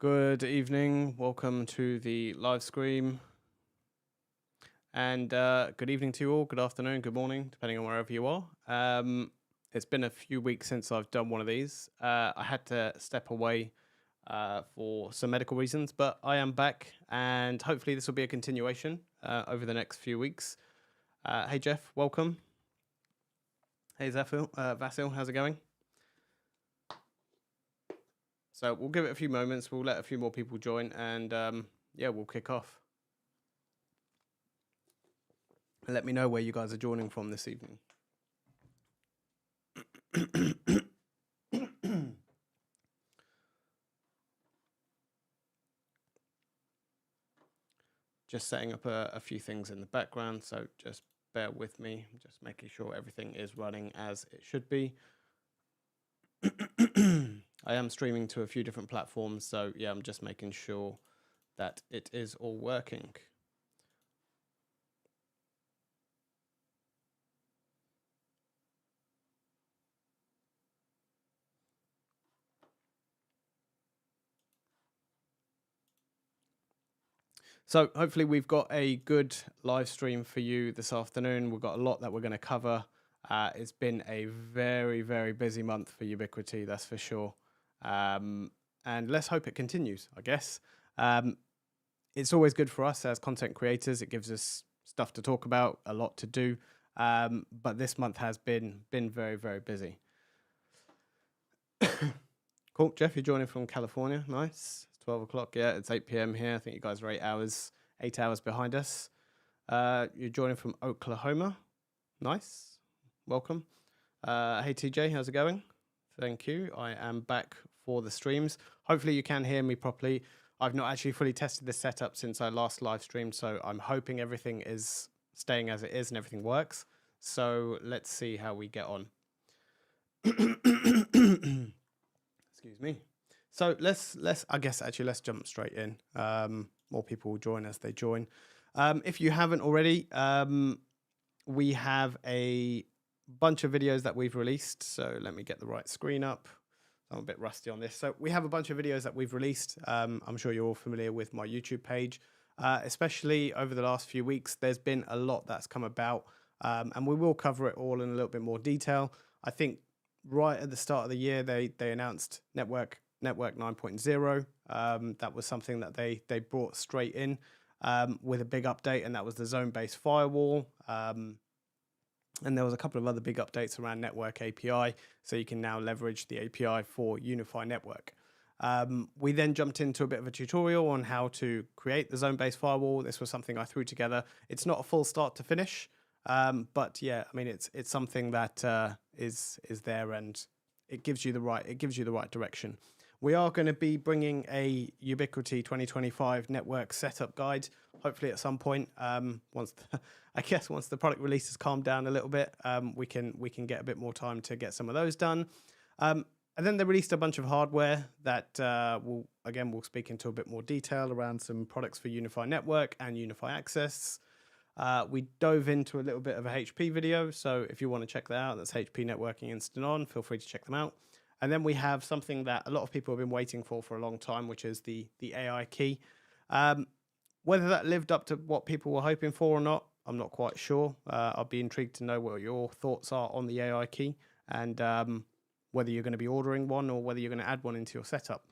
Good evening. Welcome to the live stream. And good evening to you all. Good afternoon, good morning, depending on wherever you are. It's been a few weeks since I've done one of these. I had to step away for some medical reasons, but I am back, and hopefully this will be a continuation over the next few weeks. Hey, Jeff, welcome. Hey, Vasil, how's it going? So we'll give it a few moments. We'll let a few more people join, and yeah, we'll kick off. Let me know where you guys are joining from this evening. Just setting up a few things in the background, so just bear with me. Just making sure everything is running as it should be. I am streaming to a few different platforms, so yeah, I'm just making sure that it is all working. So hopefully we've got a good live stream for you this afternoon. We've got a lot that we're going to cover. It's been a very, very busy month for Ubiquiti, that's for sure. And let's hope it continues, I guess. It's always good for us as content creators. It gives us stuff to talk about, a lot to do. But this month has been very, very busy. Cool. Jeff, you're joining from California. Nice. 12 o'clock. Yeah, it's 8 p.m. here. I think you guys are 8 hours behind us. You're joining from Oklahoma. Nice. Welcome. Hey, TJ, how's it going? Thank you. I am back for the streams. Hopefully you can hear me properly. I've not actually fully tested the setup since I last live streamed, so I'm hoping everything is staying as it is and everything works. So let's see how we get on. Excuse me. So let's jump straight in. More people will join as they join. If you haven't already, we have a bunch of videos that we've released. So let me get the right screen up. I'm a bit rusty on this. So we have a bunch of videos that we've released. I'm sure you're all familiar with my YouTube page. Especially over the last few weeks, there's been a lot that's come about, and we will cover it all in a little bit more detail. I think right at the start of the year, they announced Network 9.0. That was something that they brought straight in with a big update, and that was the zone-based firewall. And there was a couple of other big updates around network API, so you can now leverage the API for UniFi network. We then jumped into a bit of a tutorial on how to create the zone-based firewall. This was something I threw together. It's not a full start to finish, but yeah, I mean it's something that is there, and it gives you the right direction. We are going to be bringing a Ubiquiti 2025 network setup guide, hopefully at some point. Once the product release has calmed down a little bit, we can get a bit more time to get some of those done. And then they released a bunch of hardware that we'll speak into a bit more detail around some products for UniFi Network and UniFi Access. We dove into a little bit of a HP video, so if you want to check that out, that's HP Networking Instant On. Feel free to check them out. And then we have something that a lot of people have been waiting for a long time, which is the AI key. Whether that lived up to what people were hoping for or not, I'm not quite sure. I'll be intrigued to know what your thoughts are on the AI key, and whether you're going to be ordering one or whether you're going to add one into your setup.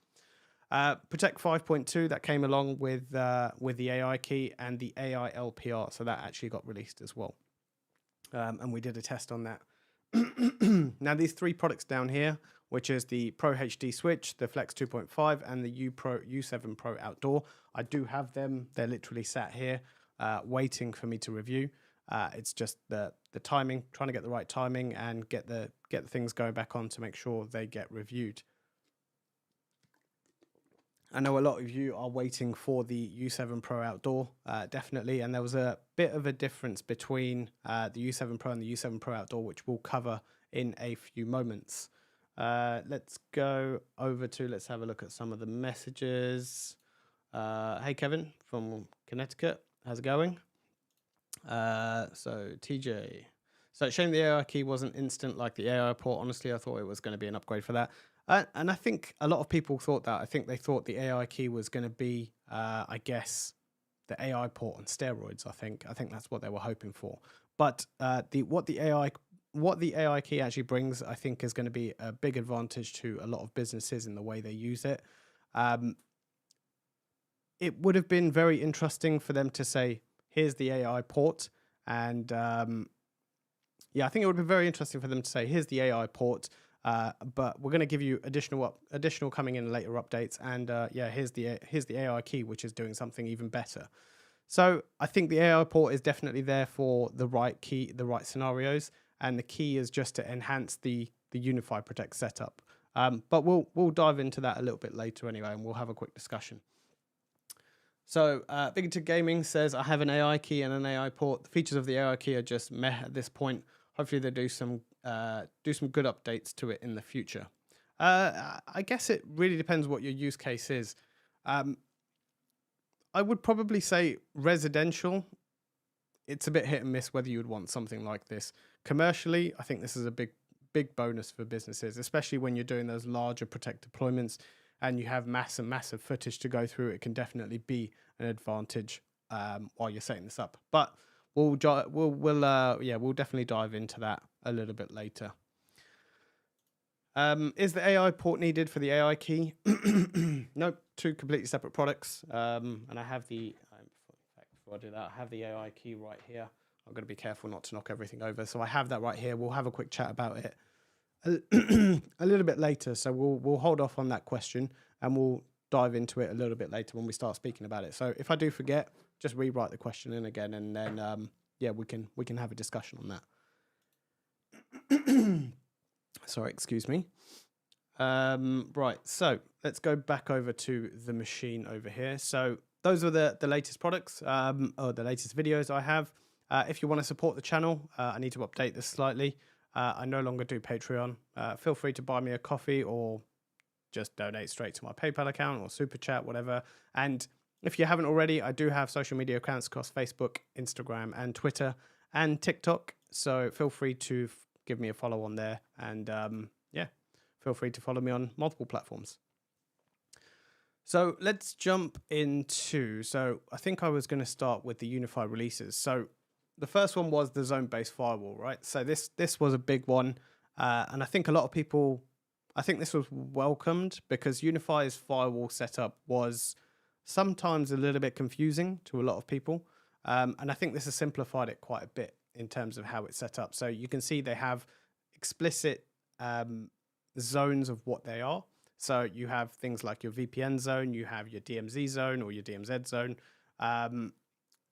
Protect 5.2 that came along with the AI key and the AI LPR, so that actually got released as well, and we did a test on that. Now these three products down here, which is the Pro HD switch, the Flex 2.5, and the U7 Pro Outdoor, I do have them. They're literally sat here waiting for me to review. It's just the timing, trying to get the right timing and get the things going back on to make sure they get reviewed. I know a lot of you are waiting for the U7 Pro Outdoor, definitely, and there was a bit of a difference between the U7 Pro and the U7 Pro Outdoor, which we'll cover in a few moments. Let's go over to, let's have a look at some of the messages. Hey, Kevin from Connecticut, how's it going? So TJ. So shame the AI key wasn't instant like the AI port. Honestly, I thought it was going to be an upgrade for that. And I think a lot of people thought that. I think they thought the AI key was going to be, I guess, the AI port on steroids. I think that's what they were hoping for. But what the AI key actually brings, I think, is going to be a big advantage to a lot of businesses in the way they use it. Um, it would have been very interesting for them to say, "Here's the AI port," and yeah, I think it would be very interesting for them to say, "Here's the AI port." But we're going to give you additional coming in later updates, and yeah, here's the AI key, which is doing something even better. So I think the AI port is definitely there for the right key, the right scenarios, and the key is just to enhance the UniFi Protect setup. But we'll dive into that a little bit later anyway, and we'll have a quick discussion. So Ubiquiti Gaming says, I have an AI key and an AI port. The features of the AI key are just meh at this point. Hopefully they do some good updates to it in the future. I guess it really depends what your use case is. I would probably say residential. It's a bit hit and miss whether you would want something like this. Commercially, I think this is a big bonus for businesses, especially when you're doing those larger Protect deployments and you have massive footage to go through. It can definitely be an advantage while you're setting this up. But we'll definitely dive into that a little bit later. Is the AI port needed for the AI key? Nope, two completely separate products. And I have before I do that, I have the AI key right here. I'm going to be careful not to knock everything over. So I have that right here. We'll have a quick chat about it a little bit later. So we'll hold off on that question and we'll dive into it a little bit later when we start speaking about it. So if I do forget, just rewrite the question in again, and then yeah, we can have a discussion on that. Sorry, excuse me. Right, so let's go back over to the machine over here. So those are the latest products, or the latest videos I have. If you want to support the channel, I need to update this slightly. I no longer do Patreon. Feel free to buy me a coffee or just donate straight to my PayPal account or Super Chat, whatever. And if you haven't already, I do have social media accounts across Facebook, Instagram, and Twitter, and TikTok. So feel free to give me a follow on there. And yeah, feel free to follow me on multiple platforms. So let's jump into, so I think I was going to start with the UniFi releases. So the first one was the zone-based firewall, right? So this was a big one. And I think a lot of people, I think this was welcomed because UniFi's firewall setup was sometimes a little bit confusing to a lot of people. And I think this has simplified it quite a bit in terms of how it's set up. So you can see they have explicit zones of what they are. So you have things like your VPN zone, you have your DMZ zone or your DMZ zone,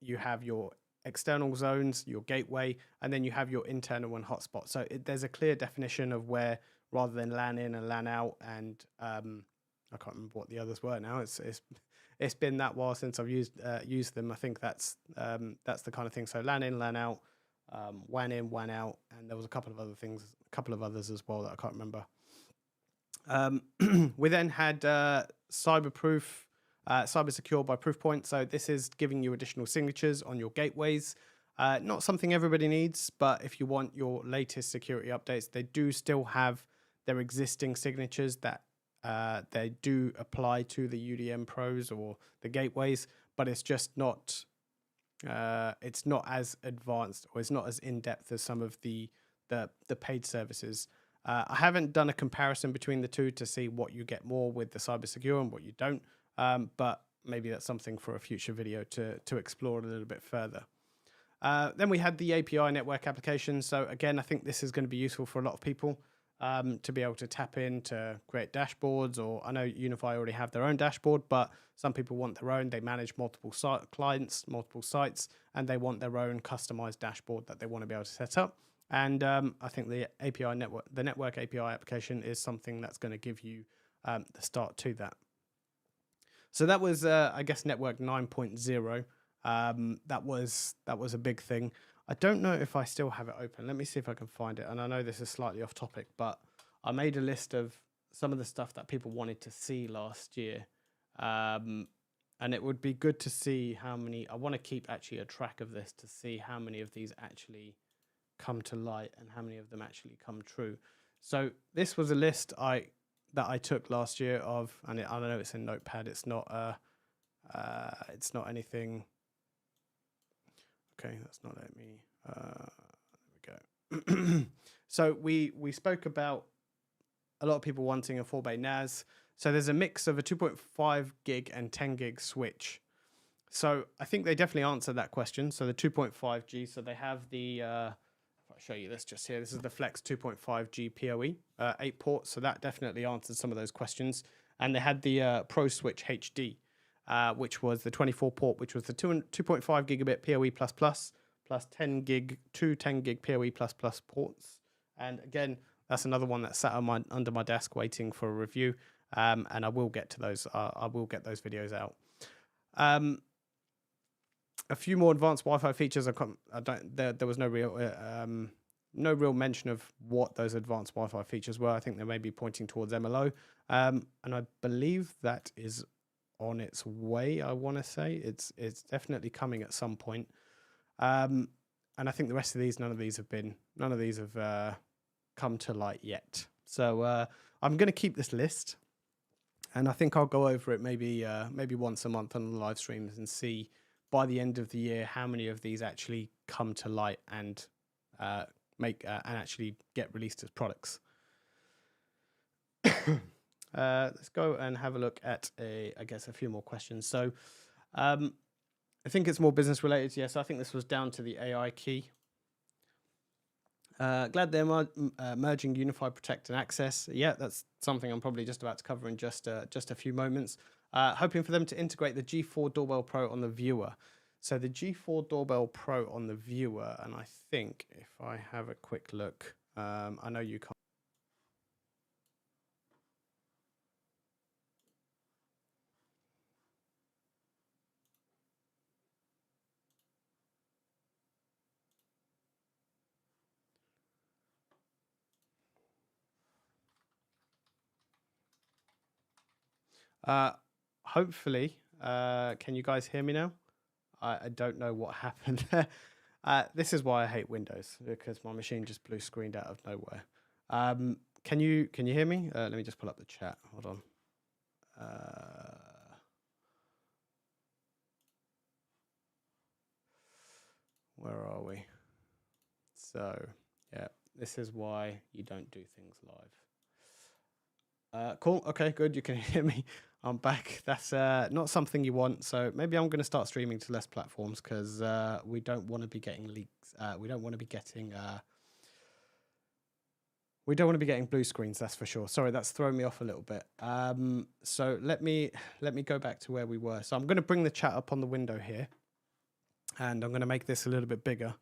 you have your external zones, your gateway, and then you have your internal and hotspot. So there's a clear definition of where, rather than LAN in and LAN out, and I can't remember what the others were now. It's been that while since I've used them. I think that's the kind of thing. So LAN in, LAN out, WAN in, WAN out, and there was a couple of others as well that I can't remember. We then had cyber secure by Proofpoint. So this is giving you additional signatures on your gateways. Not something everybody needs, but if you want your latest security updates, they do still have their existing signatures that they do apply to the UDM pros or the gateways, but it's just not it's not as advanced or it's not as in-depth as some of the paid services. I haven't done a comparison between the two to see what you get more with the cyber secure and what you don't, but maybe that's something for a future video to explore a little bit further. Then we had the API network application. So again, I think this is going to be useful for a lot of people to be able to tap in to create dashboards, or I know UniFi already have their own dashboard, but some people want their own. They manage multiple clients, multiple sites, and they want their own customized dashboard that they want to be able to set up. And I think the network API application is something that's going to give you the start to that. So that was, I guess, Network 9.0. That was a big thing. I don't know if I still have it open. Let me see if I can find it. And I know this is slightly off topic, but I made a list of some of the stuff that people wanted to see last year. And it would be good to see how many. I want to keep actually a track of this to see how many of these actually come to light and how many of them actually come true. So this was a list I that I took last year of, and I don't know, it's in Notepad. It's not anything. Okay, that's not let me. There we go. So we spoke about a lot of people wanting a 4-bay NAS. So there's a mix of a 2.5 gig and 10 gig switch. So I think they definitely answered that question. So the 2.5G, so they have the, if I show you this just here, this is the Flex 2.5G PoE, 8 ports. So that definitely answered some of those questions. And they had the Pro Switch HD, which was the 24 port, which was the 2.5 gigabit PoE++, plus 10 gig, 10 gig PoE++ ports. And again, that's another one that sat on under my desk waiting for a review. And I will get to those. I will get those videos out. A few more advanced Wi-Fi features. There was no real mention of what those advanced Wi-Fi features were. I think they may be pointing towards MLO, and I believe that is on its way. I want to say it's definitely coming at some point. And I think the rest of these, none of these have come to light yet. So I'm going to keep this list, and I think I'll go over it maybe once a month on the live streams and see by the end of the year how many of these actually come to light and and actually get released as products. Let's go and have a look at a few more questions. So I think it's more business related. Yes, I think this was down to the AI key. Glad they're merging UniFi, Protect, and Access. Yeah, that's something I'm probably just about to cover in just a few moments. Hoping for them to integrate the G4 Doorbell Pro on the viewer. So the G4 Doorbell Pro on the viewer, and I think if I have a quick look, I know you can't. Hopefully, can you guys hear me now? I don't know what happened there. This is why I hate Windows, because my machine just blue screened out of nowhere. Can you hear me? Let me just pull up the chat. Hold on. Where are we? So yeah, this is why you don't do things live. Cool. Okay, good. You can hear me. I'm back. That's not something you want. So maybe I'm going to start streaming to less platforms, because we don't want to be getting leaks. We don't want to be getting blue screens. That's for sure. Sorry, that's thrown me off a little bit. So let me go back to where we were. So I'm going to bring the chat up on the window here, and I'm going to make this a little bit bigger,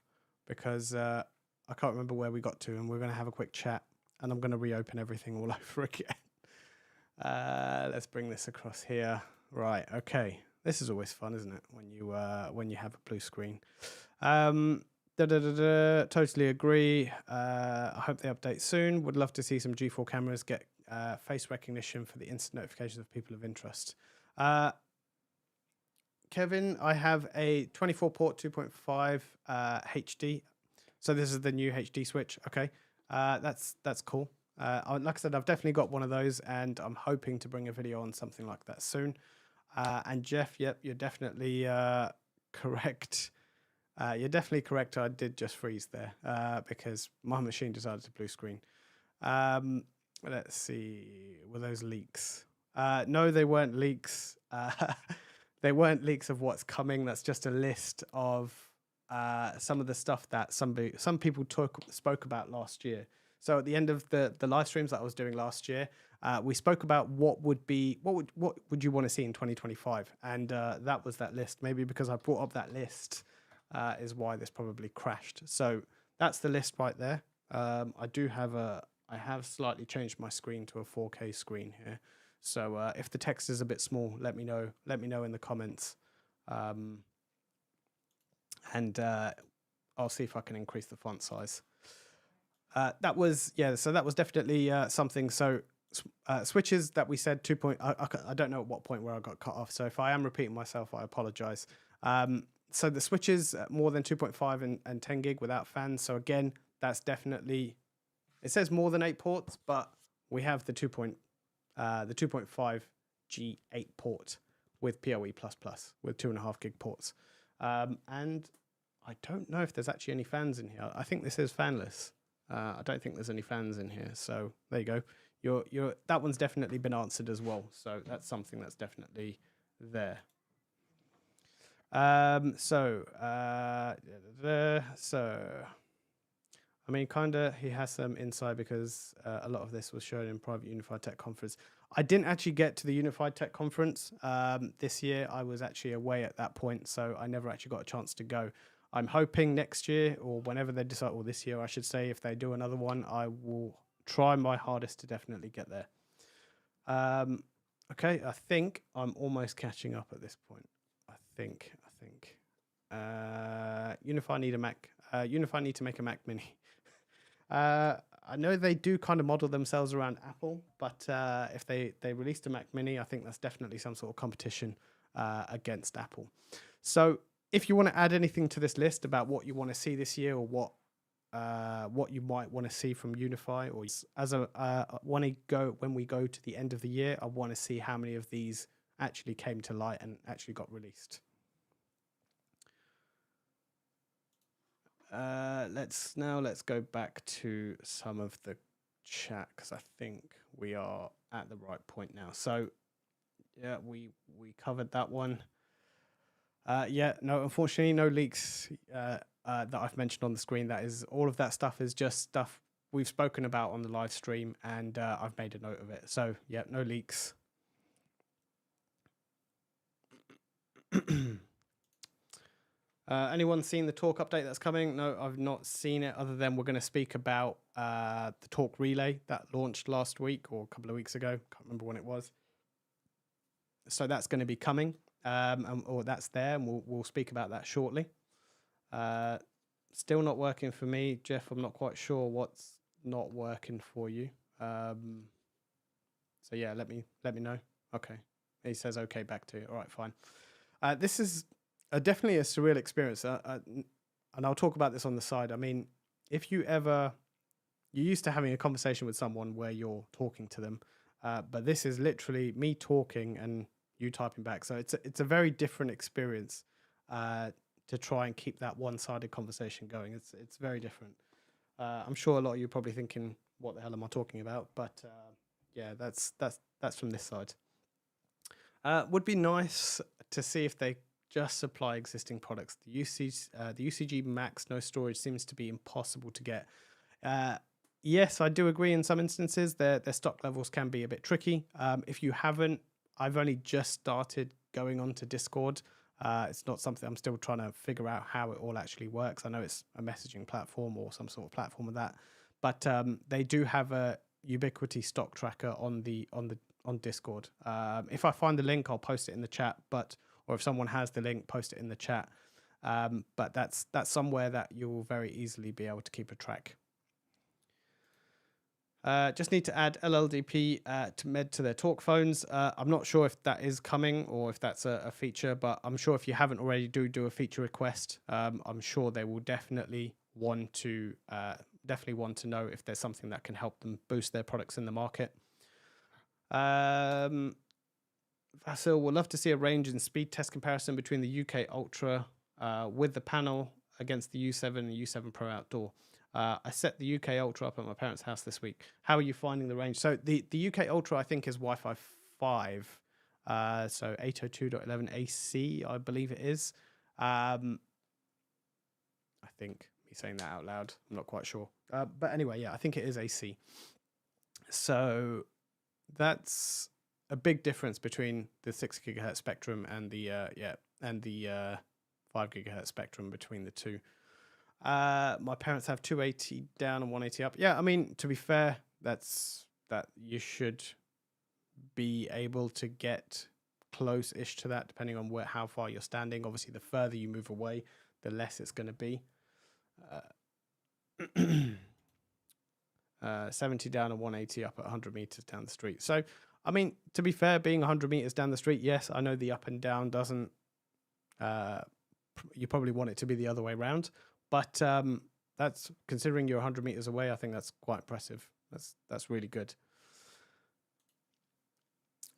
because I can't remember where we got to, and we're going to have a quick chat, and I'm going to reopen everything all over again. Let's bring this across here. Right. Okay. This is always fun, isn't it? When you have a blue screen. Totally agree. I hope they update soon. Would love to see some G4 cameras get face recognition for the instant notifications of people of interest. Kevin, I have a 24 port 2.5 HD. So this is the new HD switch. Okay. That's cool. Like I said, I've definitely got one of those, and I'm hoping to bring a video on something like that soon. And Jeff, yep, you're definitely correct. You're definitely correct. I did just freeze there because my machine decided to blue screen. Let's see. Were those leaks? No, they weren't leaks. They weren't leaks of what's coming. That's just a list of some of the stuff that some people spoke about last year. So at the end of the live streams that I was doing last year, we spoke about what would you want to see in 2025, and that was that list. Maybe because I brought up that list is why this probably crashed. So that's the list right there. I have slightly changed my screen to a 4K screen here. So if the text is a bit small, let me know. Let me know in the comments, and I'll see if I can increase the font size. So that was definitely something. So switches that we said 2. I don't know at what point where I got cut off. So if I am repeating myself, I apologize. So the switches more than 2.5 and 10 gig without fans. So again, that's definitely, it says more than 8 ports, but we have the 2.5 the 2.5 G8 port with PoE++ with 2.5 gig ports. And I don't know if there's actually any fans in here. I think this is fanless. I don't think there's any fans in here. So there you go. That one's definitely been answered as well. So that's something that's definitely there. So I mean, kind of, he has some insight because a lot of this was shown in private UniFi Tech Conference. I didn't actually get to the UniFi Tech Conference this year. I was actually away at that point, so I never actually got a chance to go. I'm hoping next year, or whenever they decide, or this year, I should say, if they do another one, I will try my hardest to definitely get there. Okay, I think I'm almost catching up at this point. I think. UniFi need a Mac. UniFi need to make a Mac Mini. I know they do kind of model themselves around Apple, but if they released a Mac Mini, I think that's definitely some sort of competition against Apple. So if you want to add anything to this list about what you want to see this year, or what you might want to see from UniFi, or when we go to the end of the year, I want to see how many of these actually came to light and actually got released. Let's go back to some of the chat, because I think we are at the right point now. So yeah, we covered that one. Yeah, no, unfortunately, no leaks that I've mentioned on the screen. That is, all of that stuff is just stuff we've spoken about on the live stream, and I've made a note of it. So yeah, no leaks. Anyone seen the talk update that's coming? No, I've not seen it, other than we're going to speak about the talk relay that launched last week or a couple of weeks ago. Can't remember when it was. So that's going to be coming, or that's there, and we'll speak about that shortly. Still not working for me, Jeff. I'm not quite sure what's not working for you. So yeah, let me know. Okay, he says okay back to you. All right, fine. This is definitely a surreal experience, and I'll talk about this on the side. I mean, if you're used to having a conversation with someone where you're talking to them, but this is literally me talking and you typing back. So it's a very different experience to try and keep that one-sided conversation going. It's very different. I'm sure a lot of you are probably thinking, what the hell am I talking about? But yeah, that's from this side. Would be nice to see if they just supply existing products. The UCG Max no storage seems to be impossible to get. Yes, I do agree. In some instances, their stock levels can be a bit tricky. If you haven't, I've only just started going on to Discord. It's not something I'm still trying to figure out how it all actually works. I know it's a messaging platform or some sort of platform of that, but they do have a Ubiquiti stock tracker on Discord. If I find the link, I'll post it in the chat. Or if someone has the link, post it in the chat. But that's somewhere that you'll very easily be able to keep a track. Just need to add LLDP to their talk phones. I'm not sure if that is coming or if that's a feature, but I'm sure if you haven't already, do a feature request. I'm sure they will definitely want to know if there's something that can help them boost their products in the market. Vasil, would love to see a range and speed test comparison between the UK Ultra with the panel against the U7 and U7 Pro Outdoor. I set the UK Ultra up at my parents' house this week. How are you finding the range? So the UK Ultra, I think, is Wi-Fi 5. So 802.11 AC, I believe it is. I think, me saying that out loud, I'm not quite sure. But anyway, yeah, I think it is AC. So that's a big difference between the 6 gigahertz spectrum and the 5 gigahertz spectrum between the two. My parents have 280 down and 180 up. Yeah, I mean, to be fair, that you should be able to get close-ish to that, depending on how far you're standing. Obviously, the further you move away, the less it's going to be. 70 down and 180 up at 100 meters down the street. So, I mean, to be fair, being 100 meters down the street, yes, I know the up and down doesn't. You probably want it to be the other way around, but that's, considering you're 100 meters away, I think that's quite impressive. That's really good.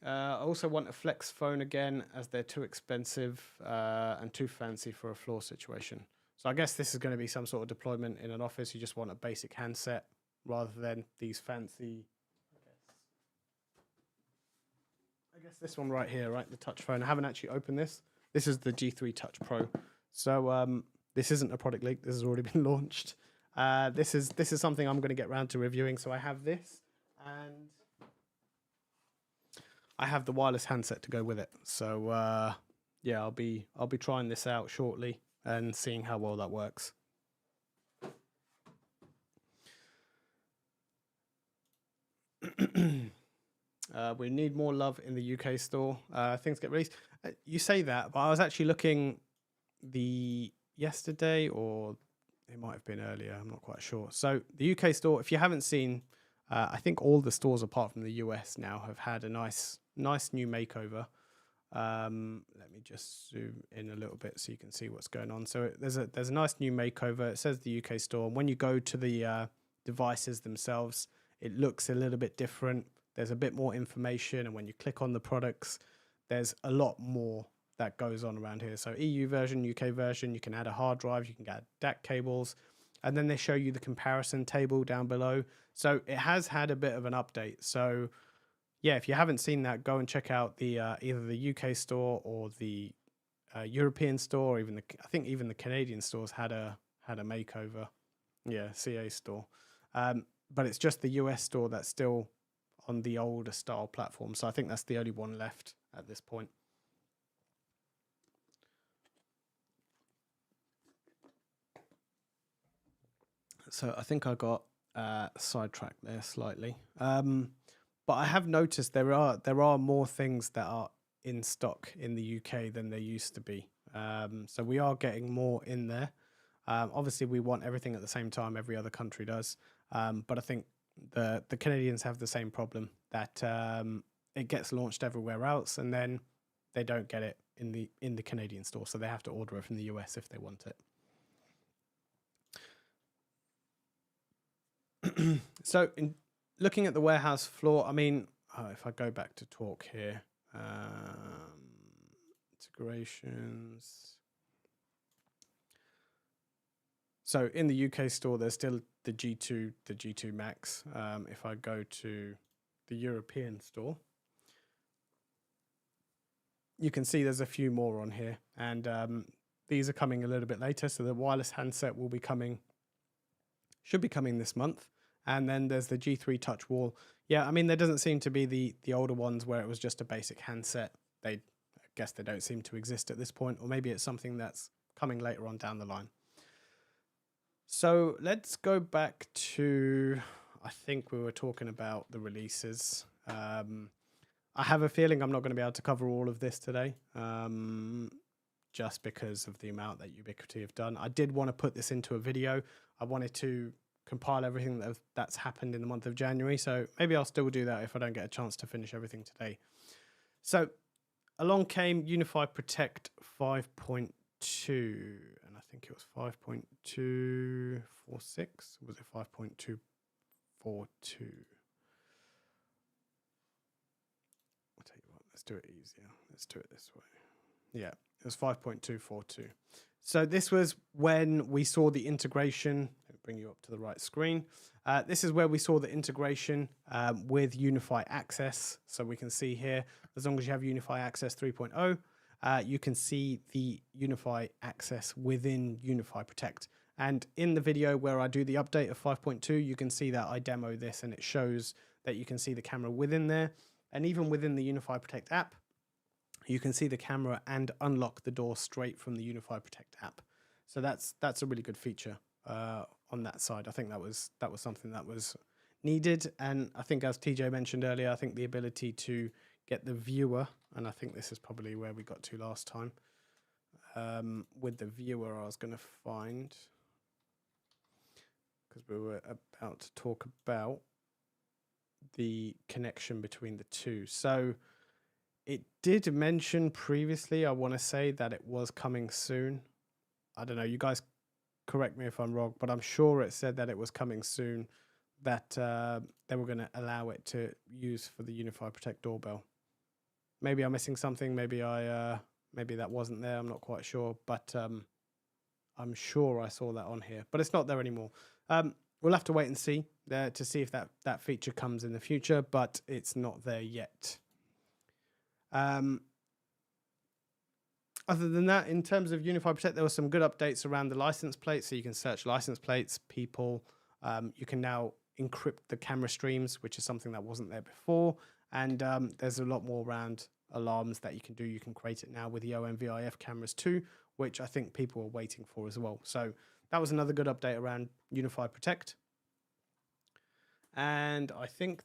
I also want a flex phone again, as they're too expensive and too fancy for a floor situation. So I guess this is going to be some sort of deployment in an office. You just want a basic handset rather than these fancy. I guess this one right here, right? The touch phone. I haven't actually opened this. This is the G3 Touch Pro. So this isn't a product leak. This has already been launched. This is something I'm going to get around to reviewing. So I have this, and I have the wireless handset to go with it. So yeah, I'll be trying this out shortly and seeing how well that works. We need more love in the UK store. Things get released. You say that, but I was actually looking yesterday, or it might have been earlier. I'm not quite sure. So the UK store, if you haven't seen, I think all the stores apart from the US now have had a nice new makeover. Let me just zoom in a little bit so you can see what's going on. So there's a nice new makeover. It says the UK store, and when you go to the devices themselves, it looks a little bit different. There's a bit more information, and when you click on the products, there's a lot more that goes on around here. So EU version, UK version, you can add a hard drive, you can add DAC cables, and then they show you the comparison table down below. So it has had a bit of an update. So yeah, if you haven't seen that, go and check out the either the UK store or the European store, or even I think even the Canadian stores had a makeover. Yeah, CA store. But it's just the US store that's still on the older style platform. So I think that's the only one left at this point. So I think I got sidetracked there slightly. But I have noticed there are more things that are in stock in the UK than there used to be. So we are getting more in there. Obviously, we want everything at the same time. Every other country does. But I think the Canadians have the same problem, that it gets launched everywhere else, and then they don't get it in the Canadian store. So they have to order it from the US if they want it. So looking at the warehouse floor, I mean, if I go back to talk here, integrations. So in the UK store, there's still the G2 Max. If I go to the European store, you can see there's a few more on here, and these are coming a little bit later. So the wireless handset will be coming, should be coming this month. And then there's the G3 Touch Wall. Yeah, I mean, there doesn't seem to be the older ones where it was just a basic handset. I guess they don't seem to exist at this point, or maybe it's something that's coming later on down the line. So let's go back to, I think we were talking about the releases. I have a feeling I'm not going to be able to cover all of this today, just because of the amount that Ubiquiti have done. I did want to put this into a video. I wanted to compile everything that's happened in the month of January. So maybe I'll still do that if I don't get a chance to finish everything today. So along came UniFi Protect 5.2, and I think it was 5.246. Was it 5.242? I'll tell you what, let's do it easier. Let's do it this way. Yeah, it was 5.242. So this was when we saw the integration. Let me bring you up to the right screen. This is where we saw the integration with UniFi Access. So we can see here, as long as you have UniFi Access 3.0, you can see the UniFi Access within UniFi Protect. And in the video where I do the update of 5.2, you can see that I demo this, and it shows that you can see the camera within there. And even within the UniFi Protect app, you can see the camera and unlock the door straight from the UniFi Protect app. So that's a really good feature on that side. I think that was something that was needed. And I think, as TJ mentioned earlier, I think the ability to get the viewer, and I think this is probably where we got to last time. With the viewer, I was going to find, because we were about to talk about the connection between the two. So it did mention previously, I want to say, that it was coming soon. I don't know, you guys correct me if I'm wrong, but I'm sure it said that it was coming soon, that they were going to allow it to use for the UniFi Protect doorbell. Maybe I'm missing something. Maybe maybe that wasn't there. I'm not quite sure, but I'm sure I saw that on here, but it's not there anymore. We'll have to wait and see there to see if that feature comes in the future, but it's not there yet. Other than that, in terms of UniFi Protect, there were some good updates around the license plates. So you can search license plates, people. You can now encrypt the camera streams, which is something that wasn't there before. And there's a lot more around alarms that you can do. You can create it now with the OMVIF cameras too, which I think people are waiting for as well. So that was another good update around UniFi Protect. And I think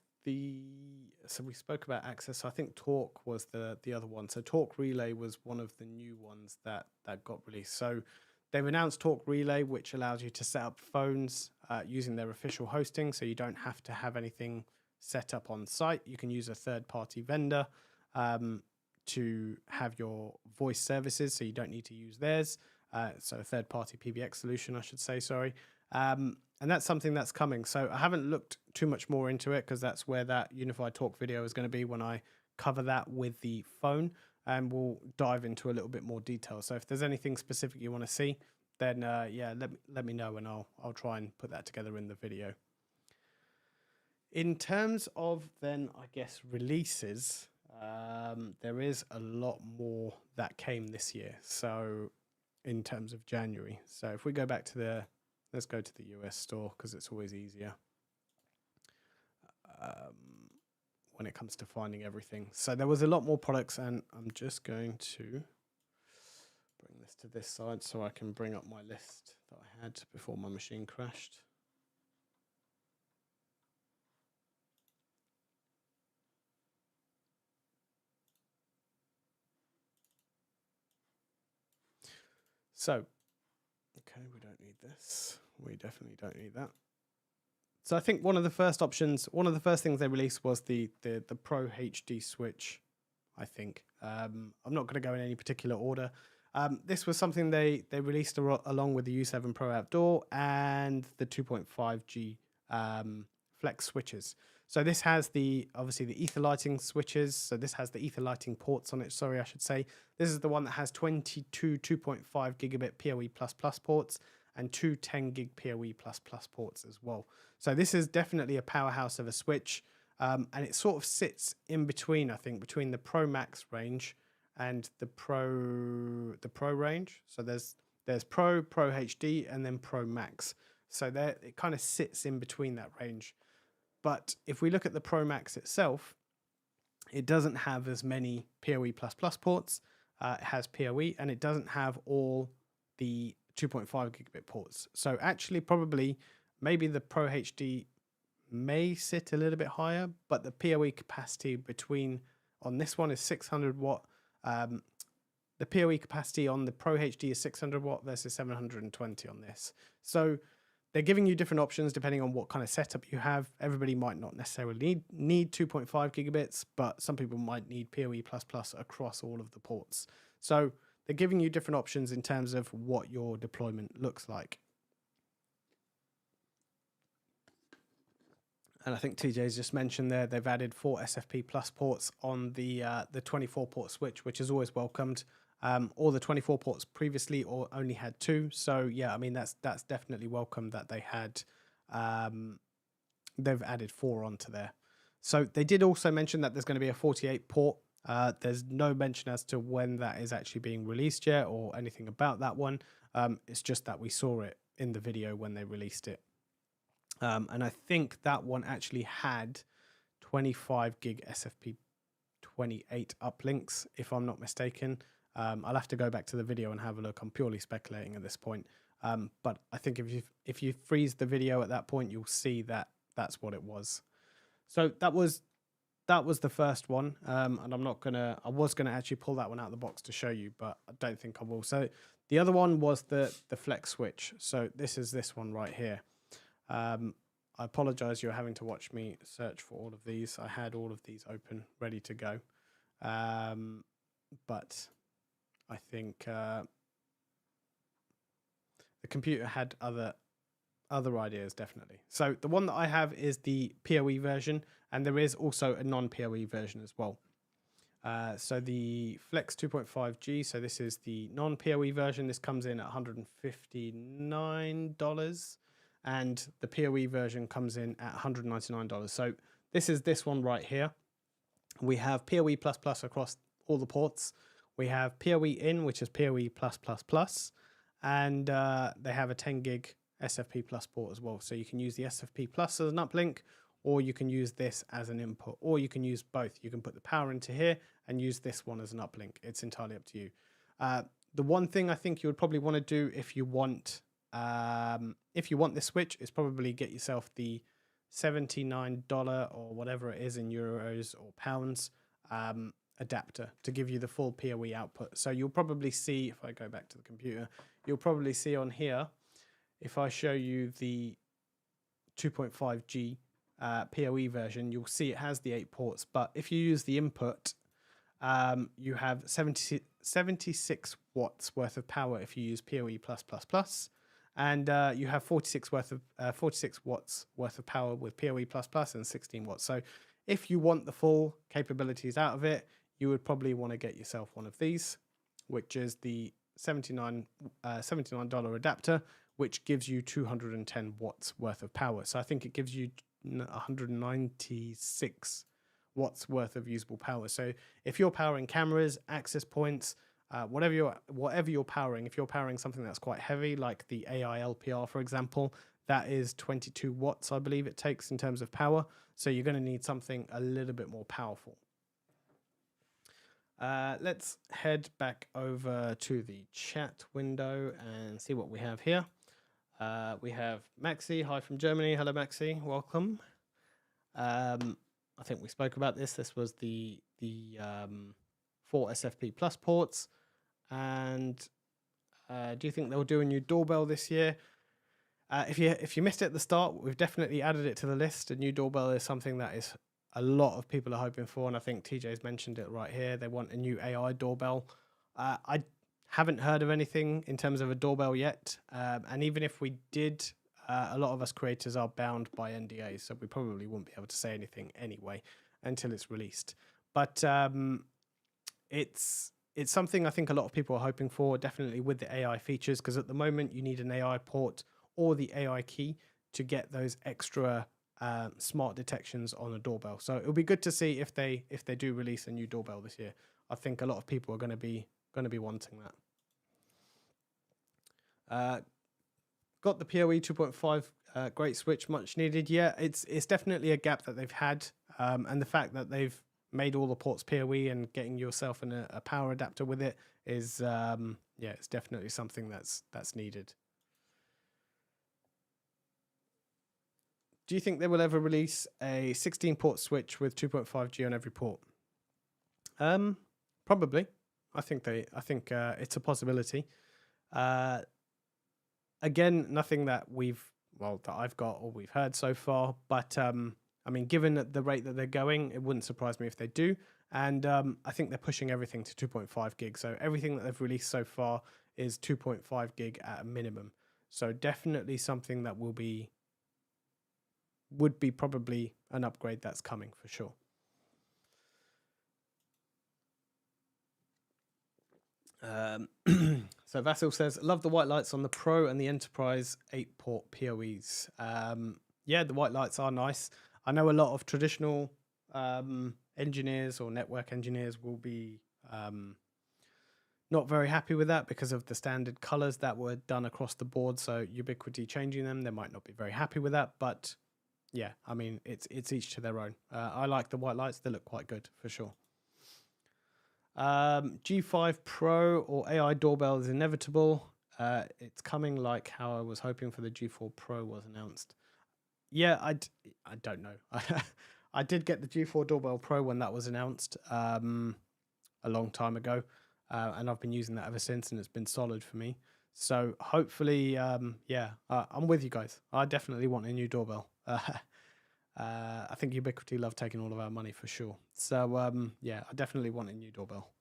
so we spoke about access. So I think Talk was the other one. So Talk Relay was one of the new ones that got released. So they've announced Talk Relay, which allows you to set up phones using their official hosting. So you don't have to have anything set up on site. You can use a third-party vendor to have your voice services. So you don't need to use theirs. So a third-party PBX solution, I should say, sorry. And that's something that's coming. So I haven't looked too much more into it because that's where that UniFi Talk video is going to be when I cover that with the phone, and we'll dive into a little bit more detail. So if there's anything specific you want to see, then yeah, let me know and I'll try and put that together in the video. In terms of then, I guess, releases, there is a lot more that came this year. So in terms of January. So if we go back to let's go to the US store because it's always easier when it comes to finding everything. So there was a lot more products, and I'm just going to bring this to this side so I can bring up my list that I had before my machine crashed. So, okay, we don't need this. We definitely don't need that. So I think one of the first things they released was the Pro HD switch, I think. I'm not going to go in any particular order. This was something they released along with the U7 Pro Outdoor and the 2.5G flex switches. So this has obviously the ether lighting switches. So this has the ether lighting ports on it. Sorry, I should say. This is the one that has 22 2.5 gigabit PoE++ ports and two 10 gig PoE++ ports as well. So this is definitely a powerhouse of a switch. And it sort of sits in between, I think, between the Pro Max range and the Pro range. So there's Pro HD, and then Pro Max. So it kind of sits in between that range. But if we look at the Pro Max itself, it doesn't have as many PoE++ ports. It has PoE, and it doesn't have all the 2.5 gigabit ports. So actually, probably, maybe the Pro HD may sit a little bit higher, but the PoE capacity on this one is 600 watt. The PoE capacity on the Pro HD is 600 watt versus 720 on this. So they're giving you different options depending on what kind of setup you have. Everybody might not necessarily need 2.5 gigabits, but some people might need PoE++ across all of the ports. So they're giving you different options in terms of what your deployment looks like. And I think TJ's just mentioned there, they've added 4 SFP plus ports on the 24 port switch, which is always welcomed. All the 24 ports previously only had 2. So yeah, I mean, that's definitely welcome that they had, they've added 4 onto there. So they did also mention that there's going to be a 48 port. There's no mention as to when that is actually being released yet or anything about that one. It's just that we saw it in the video when they released it. And I think that one actually had 25 gig SFP 28 uplinks, if I'm not mistaken. I'll have to go back to the video and have a look. I'm purely speculating at this point. But I think if you freeze the video at that point, you'll see that that's what it was. So that was the first one. And I was gonna actually pull that one out of the box to show you, but I don't think I will. So the other one was the flex switch. So this is this one right here. I apologize, you're having to watch me search for all of these. I had all of these open, ready to go. But I think the computer had other ideas, definitely. So the one that I have is the PoE version, and there is also a non-PoE version as well. So the Flex 2.5G, so this is the non-PoE version. This comes in at $159, and the PoE version comes in at $199. So this is this one right here. We have PoE++ across all the ports. We have PoE in, which is PoE+++, and they have a 10 gig SFP Plus port as well. So you can use the SFP Plus as an uplink, or you can use this as an input, or you can use both. You can put the power into here and use this one as an uplink. It's entirely up to you. The one thing I think you would probably want to do if you want this switch is probably get yourself the $79 or whatever it is in euros or pounds adapter to give you the full PoE output. So you'll probably see, if I go back to the computer, you'll probably see on here, if I show you the 2.5G PoE version, you'll see it has the 8 ports, but if you use the input, you have 76 watts worth of power if you use PoE+++, and you have 46 watts worth of power with PoE++ and 16 watts. So if you want the full capabilities out of it, you would probably want to get yourself one of these, which is the $79 adapter, which gives you 210 watts worth of power. So I think it gives you 196 watts worth of usable power. So if you're powering cameras, access points, whatever you're powering, if you're powering something that's quite heavy, like the AI LPR, for example, that is 22 watts, I believe it takes in terms of power. So you're going to need something a little bit more powerful. Let's head back over to the chat window and see what we have here. We have Maxi, hi from Germany. Hello, Maxi, welcome. I think we spoke about this. This was the 4 SFP Plus ports. And do you think they'll do a new doorbell this year? If you missed it at the start, we've definitely added it to the list. A new doorbell is something that is a lot of people are hoping for, and I think TJ's mentioned it right here. They want a new AI doorbell. I haven't heard of anything in terms of a doorbell yet, and even if we did, a lot of us creators are bound by NDAs, so we probably wouldn't be able to say anything anyway until it's released. But it's something I think a lot of people are hoping for, definitely with the AI features, because at the moment you need an AI port or the AI key to get those extra smart detections on a doorbell. So it'll be good to see if they do release a new doorbell this year. I think a lot of people are going to be wanting that. Got the PoE 2.5 great switch, much needed. Yeah, it's definitely a gap that they've had, and the fact that they've made all the ports PoE and getting yourself in a power adapter with it is it's definitely something that's needed. Do you think they will ever release a 16-port switch with 2.5G on every port? Probably. I think it's a possibility. Again, nothing that I've got or we've heard so far. But I mean, given at the rate that they're going, it wouldn't surprise me if they do. And I think they're pushing everything to 2.5 gig. So everything that they've released so far is 2.5 gig at a minimum. So definitely something that would be probably an upgrade that's coming for sure. So Vasil says, love the white lights on the Pro and the Enterprise 8-port PoEs. Yeah, the white lights are nice. I know a lot of traditional engineers or network engineers will be not very happy with that because of the standard colors that were done across the board. So Ubiquiti changing them, they might not be very happy with that, but yeah, I mean, it's each to their own. I like the white lights. They look quite good for sure. G5 Pro or AI doorbell is inevitable. It's coming like how I was hoping for the G4 Pro was announced. Yeah, I don't know. I did get the G4 Doorbell Pro when that was announced a long time ago, and I've been using that ever since, and it's been solid for me. So hopefully, I'm with you guys. I definitely want a new doorbell. I think Ubiquiti love taking all of our money for sure. So I definitely want a new doorbell.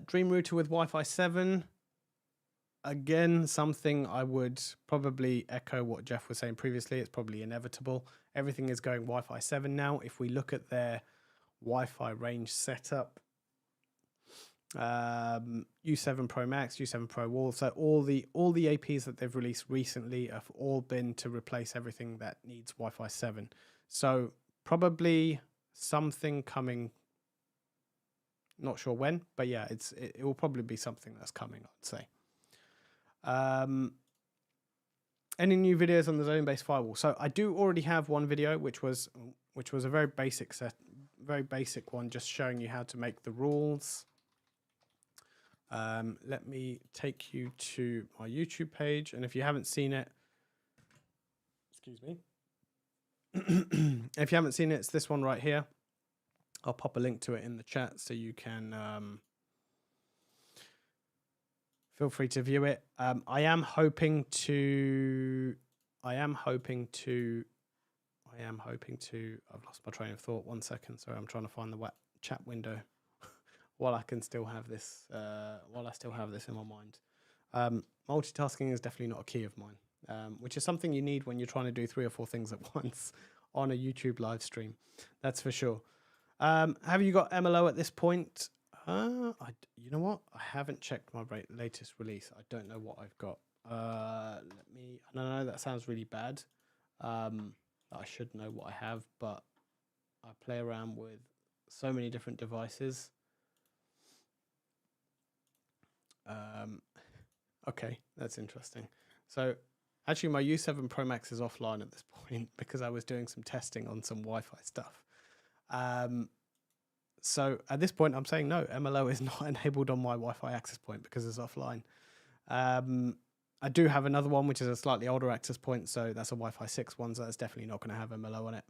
Dream router with Wi-Fi 7. Again, something I would probably echo what Jeff was saying previously. It's probably inevitable. Everything is going Wi-Fi 7 now. If we look at their Wi-Fi range setup, U7 Pro Max, U7 Pro Wall. So all the APs that they've released recently have all been to replace everything that needs Wi-Fi 7. So probably something coming. Not sure when, but yeah, it will probably be something that's coming, I'd say. Any new videos on the zone-based firewall? So I do already have one video, which was a very basic one, just showing you how to make the rules. Let me take you to my YouTube page, and if you haven't seen it, excuse me, if you haven't seen it, it's this one right here. I'll pop a link to it in the chat so you can feel free to view it. I am hoping to. I've lost my train of thought. 1 second. Sorry, I'm trying to find the chat window while I can still have this. While I still have this in my mind. Multitasking is definitely not a key of mine, which is something you need when you're trying to do 3 or 4 things at once on a YouTube live stream. That's for sure. Have you got MLO at this point? You know what? I haven't checked my latest release. I don't know what I've got. I don't know. That sounds really bad. I should know what I have, but I play around with so many different devices. Okay, that's interesting. So actually my U7 Pro Max is offline at this point because I was doing some testing on some Wi-Fi stuff. So at this point, I'm saying no, MLO is not enabled on my Wi-Fi access point because it's offline. I do have another one, which is a slightly older access point. So that's a Wi-Fi 6 one. So that's definitely not going to have MLO on it.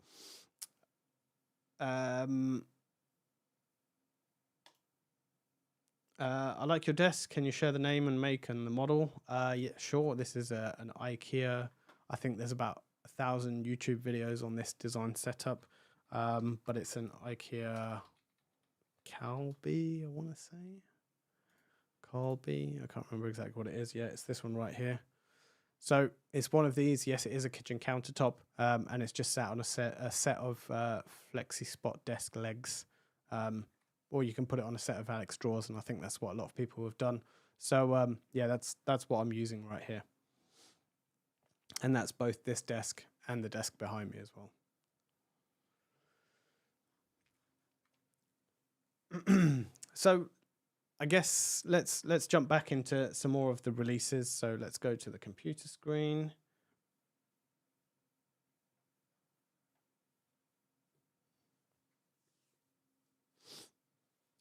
I like your desk. Can you share the name and make and the model? Yeah, sure. This is an IKEA. I think there's about 1,000 YouTube videos on this design setup. But it's an IKEA Calby, I want to say. Colby, I can't remember exactly what it is. Yeah, it's this one right here. So it's one of these. Yes, it is a kitchen countertop, and it's just sat on a set of flexi spot desk legs, or you can put it on a set of Alex drawers, and I think that's what a lot of people have done. So yeah, that's what I'm using right here, and that's both this desk and the desk behind me as well. So I guess let's jump back into some more of the releases. So let's go to the computer screen.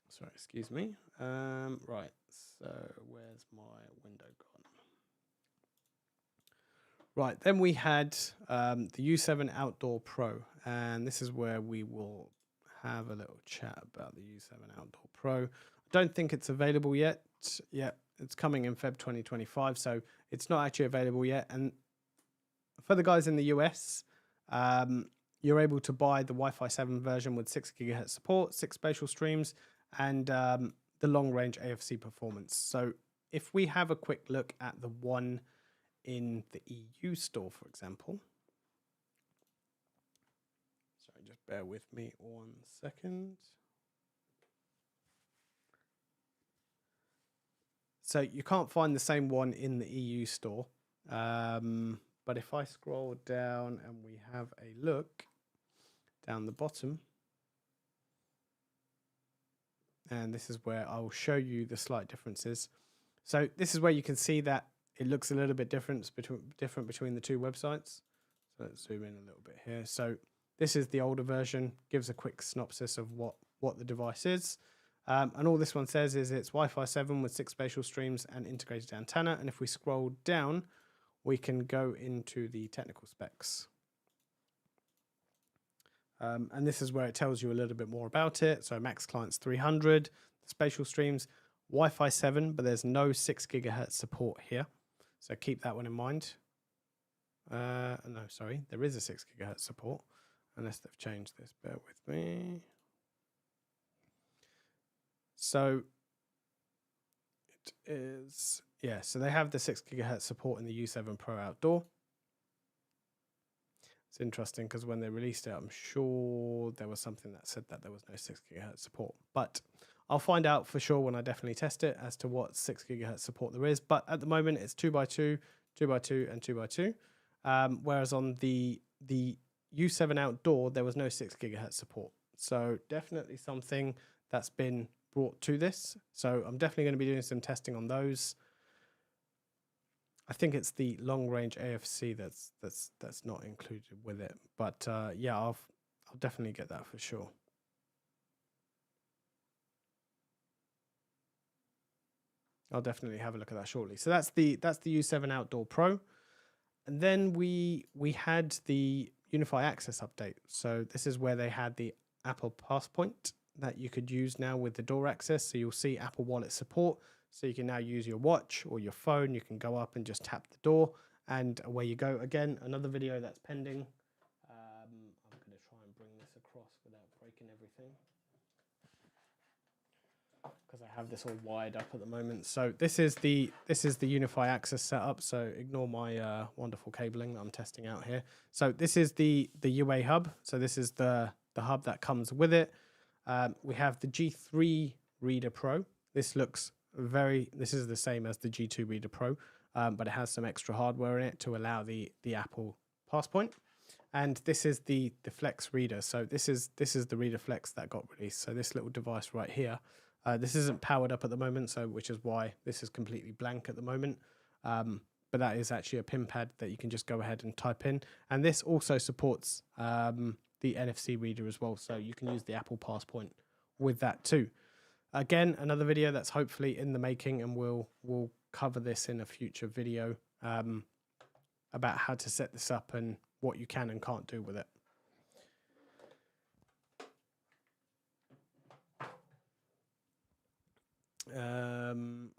Sorry, excuse me. Right, so where's my window gone? Right, then we had the U7 Outdoor Pro, and this is where we will have a little chat about the U7 Outdoor Pro. I don't think it's available yet. Yeah, it's coming in Feb 2025, so it's not actually available yet. And for the guys in the US, you're able to buy the Wi-Fi 7 version with 6 GHz support, 6 spatial streams, and the long-range AFC performance. So if we have a quick look at the one in the EU store, for example. Sorry, just bear with me 1 second. So you can't find the same one in the EU store. But if I scroll down and we have a look down the bottom, and this is where I'll show you the slight differences. So this is where you can see that it looks a little bit different between the two websites. So let's zoom in a little bit here. So this is the older version, gives a quick synopsis of what the device is. And all this one says is it's Wi-Fi 7 with 6 spatial streams and integrated antenna. And if we scroll down, we can go into the technical specs. And this is where it tells you a little bit more about it. So max clients 300, spatial streams, Wi-Fi 7, but there's no 6 GHz support here. So keep that one in mind. No, sorry, there is a 6 GHz support, unless they've changed this. Bear with me. So it is, yeah, so they have the 6 GHz support in the U7 Pro Outdoor. It's interesting because when they released it, I'm sure there was something that said that there was no 6 gigahertz support. But I'll find out for sure when I definitely test it as to what 6 gigahertz support there is. But at the moment, it's 2x2, 2x2, and 2x2. Whereas on the U7 Outdoor, there was no 6 gigahertz support. So definitely something that's been brought to this. So I'm definitely going to be doing some testing on those. I think it's the long range AFC that's not included with it, but yeah, I'll definitely get that for sure. I'll definitely have a look at that shortly. So that's the U7 Outdoor Pro, and then we had the UniFi Access update. So this is where they had the Apple Passpoint that you could use now with the door access. So you'll see Apple Wallet support. So you can now use your watch or your phone. You can go up and just tap the door and away you go. Again, another video that's pending. I'm going to try and bring this across without breaking everything, because I have this all wired up at the moment. So this is the UniFi Access setup. So ignore my wonderful cabling that I'm testing out here. So this is the UA hub. So this is the hub that comes with it. We have the G3 Reader Pro. This is the same as the G2 Reader Pro, but it has some extra hardware in it to allow the Apple Passpoint. And this is the Flex Reader. So this is the Reader Flex that got released. So this little device right here, this isn't powered up at the moment, so which is why this is completely blank at the moment. But that is actually a pin pad that you can just go ahead and type in. And this also supports the NFC reader as well, so you can use the Apple Passpoint with that too. Again, another video that's hopefully in the making, and we'll cover this in a future video about how to set this up and what you can and can't do with it.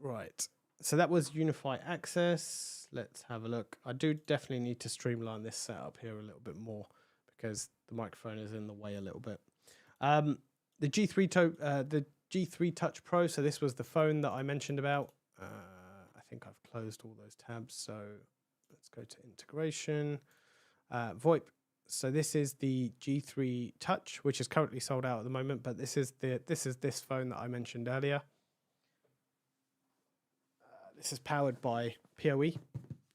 Right, so that was UniFi Access. Let's have a look. I do definitely need to streamline this setup here a little bit more because the microphone is in the way a little bit. The G3 Touch Pro, so this was the phone that I mentioned about. I think I've closed all those tabs, so let's go to integration. VoIP, so this is the G3 Touch, which is currently sold out at the moment, but this is this phone that I mentioned earlier. This is powered by PoE,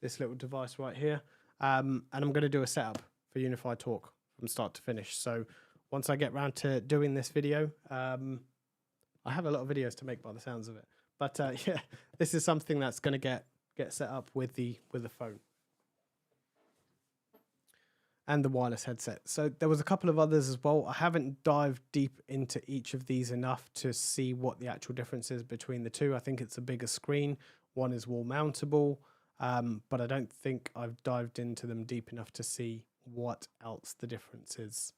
this little device right here, and I'm going to do a setup for UniFi Talk from start to finish. So once I get around to doing this video, I have a lot of videos to make by the sounds of it, but yeah, this is something that's going to get set up with the phone and the wireless headset. So there was a couple of others as well. I haven't dived deep into each of these enough to see what the actual difference is between the two. I think it's a bigger screen. One is wall mountable, but I don't think I've dived into them deep enough to see what else the difference is.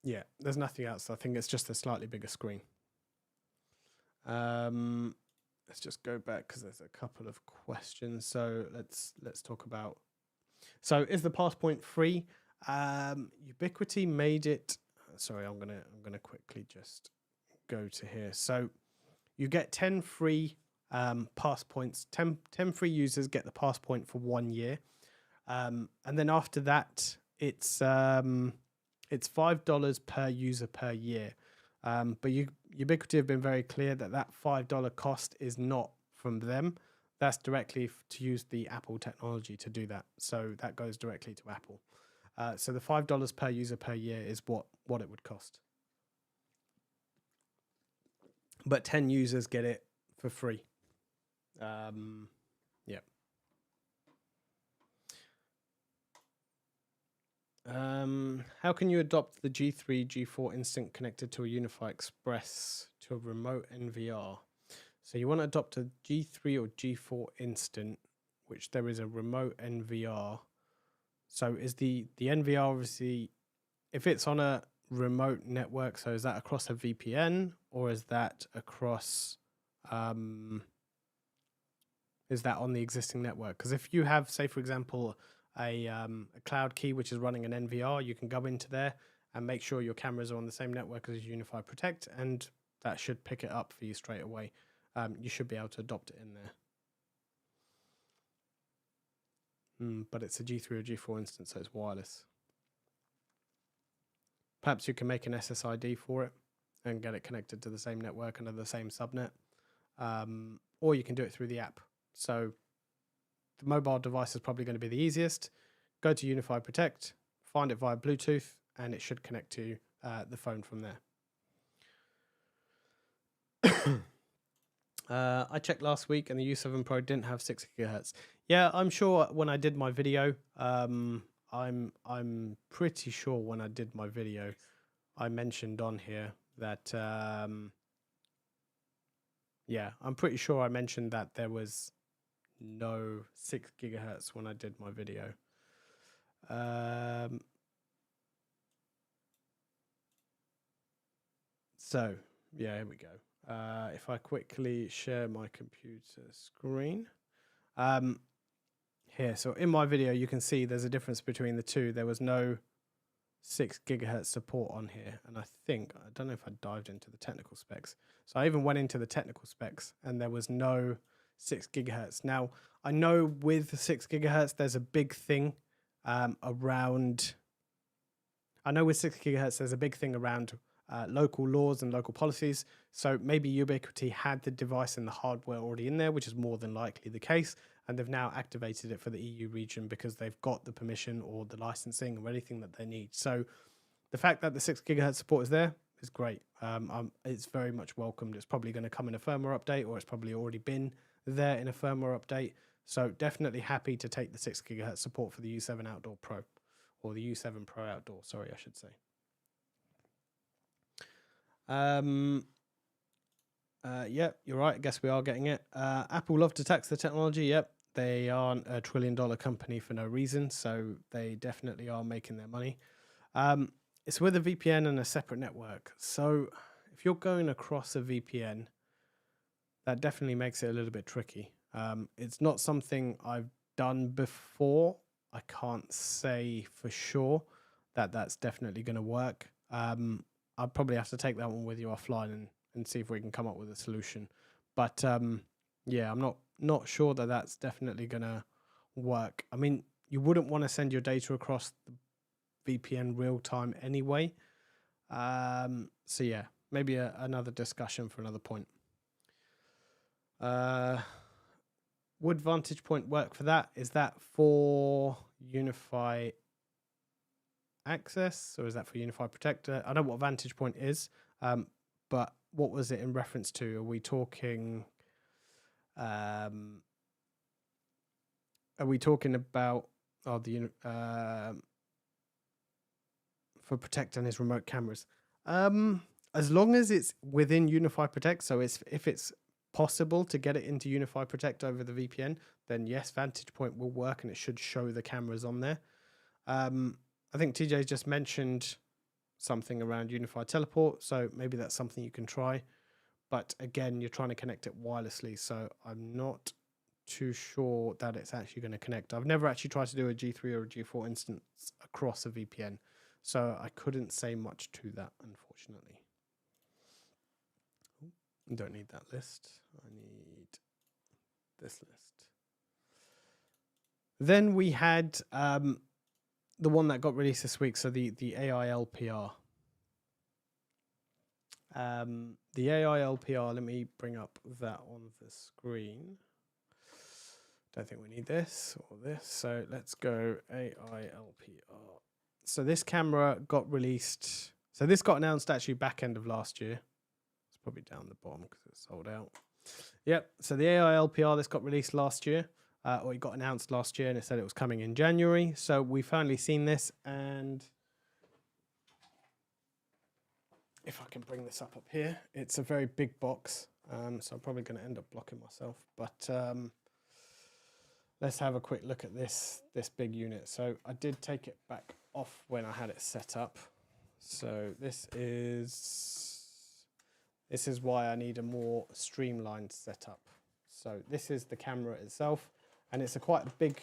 Yeah, there's nothing else. I think it's just a slightly bigger screen. Let's just go back because there's a couple of questions. So let's talk about. So is the Passpoint free? Ubiquiti made it. Sorry, I'm gonna quickly just go to here. So you get 10 free Passpoints. 10 free users get the Passpoint for 1 year, and then after that, it's $5 per user per year. But Ubiquiti have been very clear that that $5 cost is not from them. That's directly to use the Apple technology to do that. So that goes directly to Apple. So the $5 per user per year is what it would cost. But 10 users get it for free. Yeah. How can you adopt the G3, G4 Instant connected to a UniFi Express to a remote NVR? So you want to adopt a G3 or G4 Instant, which there is a remote NVR. So is the NVR obviously, if it's on a remote network, so is that across a VPN or is that across, is that on the existing network? Because if you have, say for example, a cloud key which is running an NVR, you can go into there and make sure your cameras are on the same network as UniFi Protect, and that should pick it up for you straight away. You should be able to adopt it in there. But it's a G3 or G4 instance, so it's wireless. Perhaps you can make an SSID for it and get it connected to the same network under the same subnet. Or you can do it through the app. So the mobile device is probably going to be the easiest. Go to UniFi Protect, find it via Bluetooth, and it should connect to the phone from there. I checked last week and the U7 Pro didn't have 6 gigahertz. Yeah, I'm sure when I did my video, I'm pretty sure when I did my video, I mentioned on here that, yeah, I'm pretty sure I mentioned that there was no 6 gigahertz when I did my video. So, yeah, here we go. If I quickly share my computer screen. Here, so in my video, you can see there's a difference between the two. There was no 6 gigahertz support on here. And I don't know if I dived into the technical specs. So I even went into the technical specs and there was no 6 gigahertz. Now, I know with 6 gigahertz, there's a big thing around local laws and local policies. So maybe Ubiquiti had the device and the hardware already in there, which is more than likely the case. And they've now activated it for the EU region because they've got the permission or the licensing or anything that they need. So the fact that the 6 gigahertz support is there is great. It's very much welcomed. It's probably going to come in a firmware update, or it's probably already been there in a firmware update. So definitely happy to take the 6 gigahertz support for the U7 Outdoor Pro, or the U7 Pro Outdoor, sorry, I should say. Yep, you're right. I guess we are getting it. Apple love to tax the technology. Yep, they aren't a $1 trillion company for no reason, so they definitely are making their money. It's with a VPN and a separate network. So if you're going across a VPN, that definitely makes it a little bit tricky. It's not something I've done before. I can't say for sure that that's definitely going to work. I'll probably have to take that one with you offline and see if we can come up with a solution. But yeah, I'm not sure that that's definitely going to work. I mean, you wouldn't want to send your data across the VPN real time anyway. So yeah, maybe another discussion for another point. Would Vantage Point work for that? Is that for UniFi Access, or is that for UniFi Protect? I know what Vantage Point is, but what was it in reference to? Are we talking about for Protect and his remote cameras? As long as it's within UniFi Protect, so if it's possible to get it into UniFi Protect over the VPN, then yes, Vantage Point will work and it should show the cameras on there. I think TJ just mentioned something around UniFi Teleport, so maybe that's something you can try. But again, you're trying to connect it wirelessly, so I'm not too sure that it's actually going to connect. I've never actually tried to do a G3 or a G4 instance across a VPN, so I couldn't say much to that, unfortunately. I don't need that list. I need this list. Then we had the one that got released this week, so the AI LPR. The AI LPR, let me bring up that on the screen. Don't think we need this or this, so let's go AI LPR. So this camera got released, so this got announced actually back end of last year. It's probably down the bottom because it's sold out. Yep, so the AI LPR, this got released last year. Or it got announced last year and it said it was coming in January. So we finally seen this, and if I can bring this up here, it's a very big box. So I'm probably going to end up blocking myself, but let's have a quick look at this big unit. So I did take it back off when I had it set up. So this is why I need a more streamlined setup. So this is the camera itself. And it's quite a big,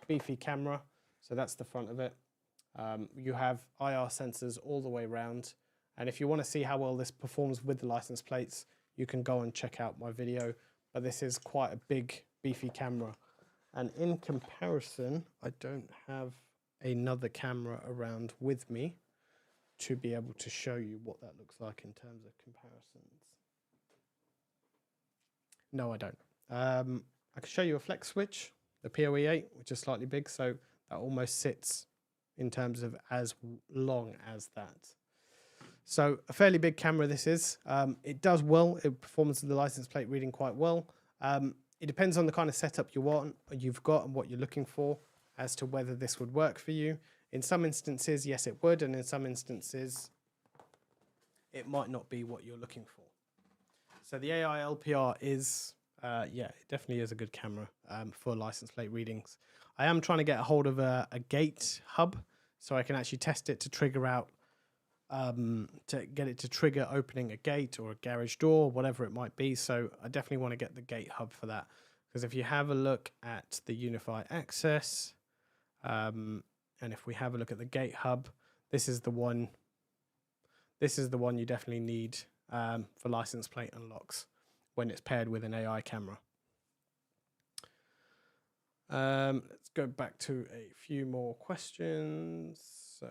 beefy camera. So that's the front of it. You have IR sensors all the way around. And if you want to see how well this performs with the license plates, you can go and check out my video. But this is quite a big, beefy camera. And in comparison, I don't have another camera around with me to be able to show you what that looks like in terms of comparisons. No, I don't. I can show you a flex switch, the PoE8, which is slightly big, so that almost sits in terms of as long as that. So a fairly big camera this is. It does well. It performs the license plate reading quite well. It depends on the kind of setup you've got and what you're looking for as to whether this would work for you. In some instances, yes, it would, and in some instances, it might not be what you're looking for. So the AI LPR is, yeah, it definitely is a good camera for license plate readings. I am trying to get a hold of a gate hub so I can actually test it to trigger out, to get it to trigger opening a gate or a garage door, whatever it might be. So I definitely want to get the gate hub for that. Because if you have a look at the UniFi access, and if we have a look at the gate hub, this is the one. This is the one you definitely need for license plate unlocks when it's paired with an AI camera. Let's go back to a few more questions. So,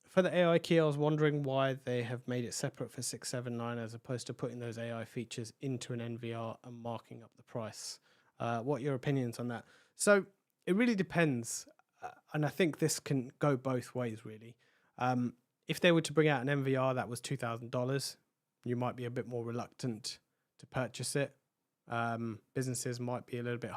for the AI key, I was wondering why they have made it separate for 679 as opposed to putting those AI features into an NVR and marking up the price. What are your opinions on that? So it really depends. And I think this can go both ways, really. If they were to bring out an NVR that was $2,000, you might be a bit more reluctant to purchase it. Businesses might be a little bit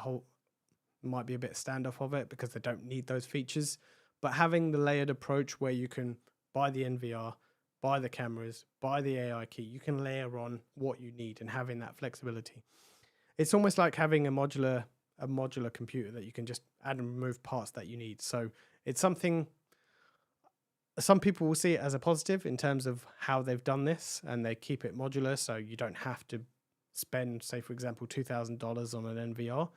standoff of it because they don't need those features. But having the layered approach where you can buy the NVR, buy the cameras, buy the AI key, you can layer on what you need and having that flexibility. It's almost like having a modular computer that you can just add and remove parts that you need. So it's something, some people will see it as a positive in terms of how they've done this and they keep it modular so you don't have to spend, say, for example, $2,000 on an NVR,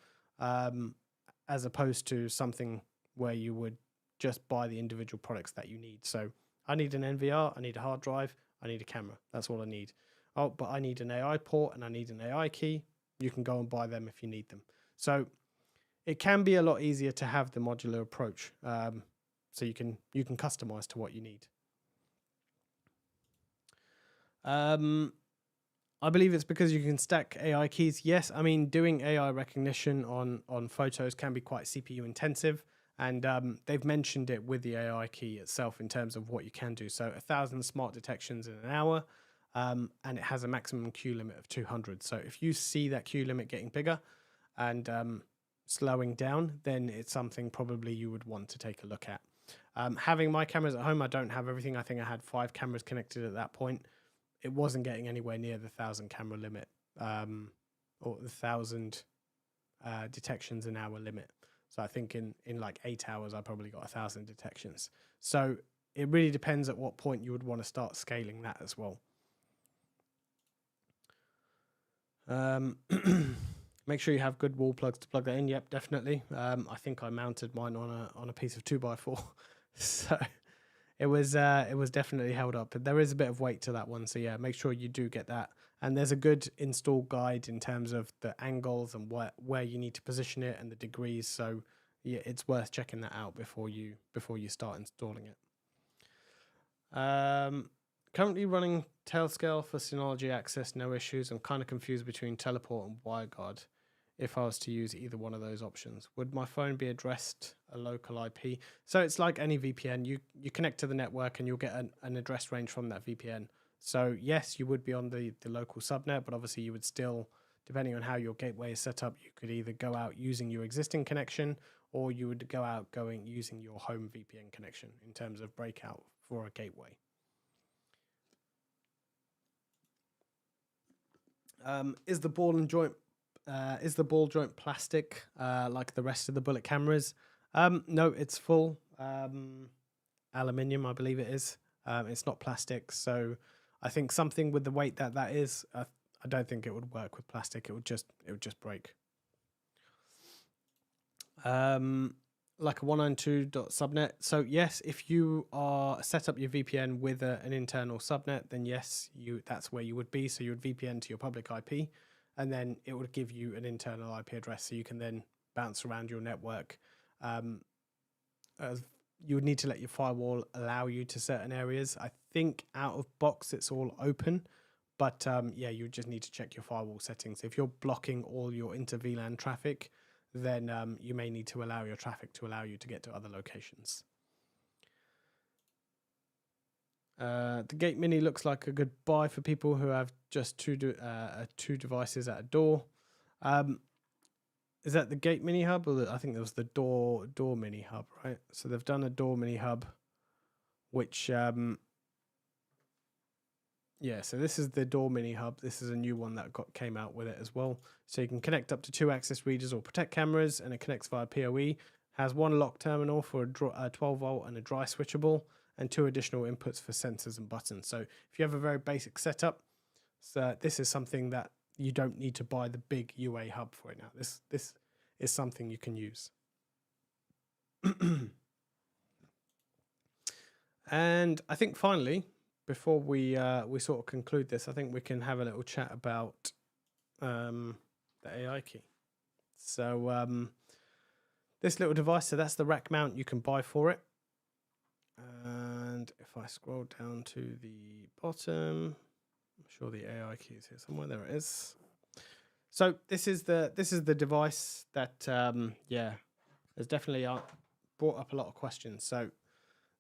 as opposed to something where you would just buy the individual products that you need. So I need an NVR, I need a hard drive, I need a camera. That's all I need. Oh, but I need an AI port and I need an AI key. You can go and buy them if you need them. So it can be a lot easier to have the modular approach. So you can customize to what you need. I believe it's because you can stack AI keys. Yes, I mean, doing AI recognition on photos can be quite CPU intensive. And they've mentioned it with the AI key itself in terms of what you can do. So 1,000 smart detections in an hour, and it has a maximum queue limit of 200. So if you see that queue limit getting bigger and slowing down, then it's something probably you would want to take a look at. Having my cameras at home, I don't have everything. I think I had 5 cameras connected at that point. It wasn't getting anywhere near the 1,000 camera limit, or the 1,000 detections an hour limit. So I think in like 8 hours, I probably got 1,000 detections. So it really depends at what point you would want to start scaling that as well. Make sure you have good wall plugs to plug that in. Yep, definitely. I think I mounted mine on a piece of 2x4, so it was definitely held up. There is a bit of weight to that one, so yeah, make sure you do get that. And there's a good install guide in terms of the angles and where you need to position it and the degrees. So yeah, it's worth checking that out before you start installing it. Currently running Tailscale for Synology access, no issues. I'm kind of confused between teleport and WireGuard if I was to use either one of those options. Would my phone be addressed a local IP? So it's like any VPN. You connect to the network and you'll get an address range from that VPN. So yes, you would be on the local subnet, but obviously you would still, depending on how your gateway is set up, you could either go out using your existing connection or you would go out using your home VPN connection in terms of breakout for a gateway. Is the ball joint plastic like the rest of the bullet cameras? No, it's full aluminium, I believe it is. It's not plastic, so I think something with the weight that is, I don't think it would work with plastic. It would just break. Like a 192.subnet. So yes, if you are set up your VPN with an internal subnet, then yes, that's where you would be. So you would VPN to your public IP, and then it would give you an internal IP address, so you can then bounce around your network. You would need to let your firewall allow you to certain areas. I think out of box it's all open, but yeah, you just need to check your firewall settings. If you're blocking all your inter-VLAN traffic, then you may need to allow your traffic to allow you to get to other locations. The Gate Mini looks like a good buy for people who have just two devices at a door. Is that the Gate Mini Hub, or I think it was the Door Mini Hub, right? So they've done a Door Mini Hub, which yeah. So this is the Door Mini Hub. This is a new one that came out with it as well. So you can connect up to 2 access readers or protect cameras, and it connects via PoE. Has one lock terminal for a 12 volt and a dry switchable, and 2 additional inputs for sensors and buttons. So if you have a very basic setup, so this is something that you don't need to buy the big UA hub for it now. This is something you can use. And I think finally, before we sort of conclude this, I think we can have a little chat about the AI key. So this little device, so that's the rack mount you can buy for it. And if I scroll down to the bottom, I'm sure the AI key is here somewhere. There it is. So this is the device that yeah, has definitely brought up a lot of questions. So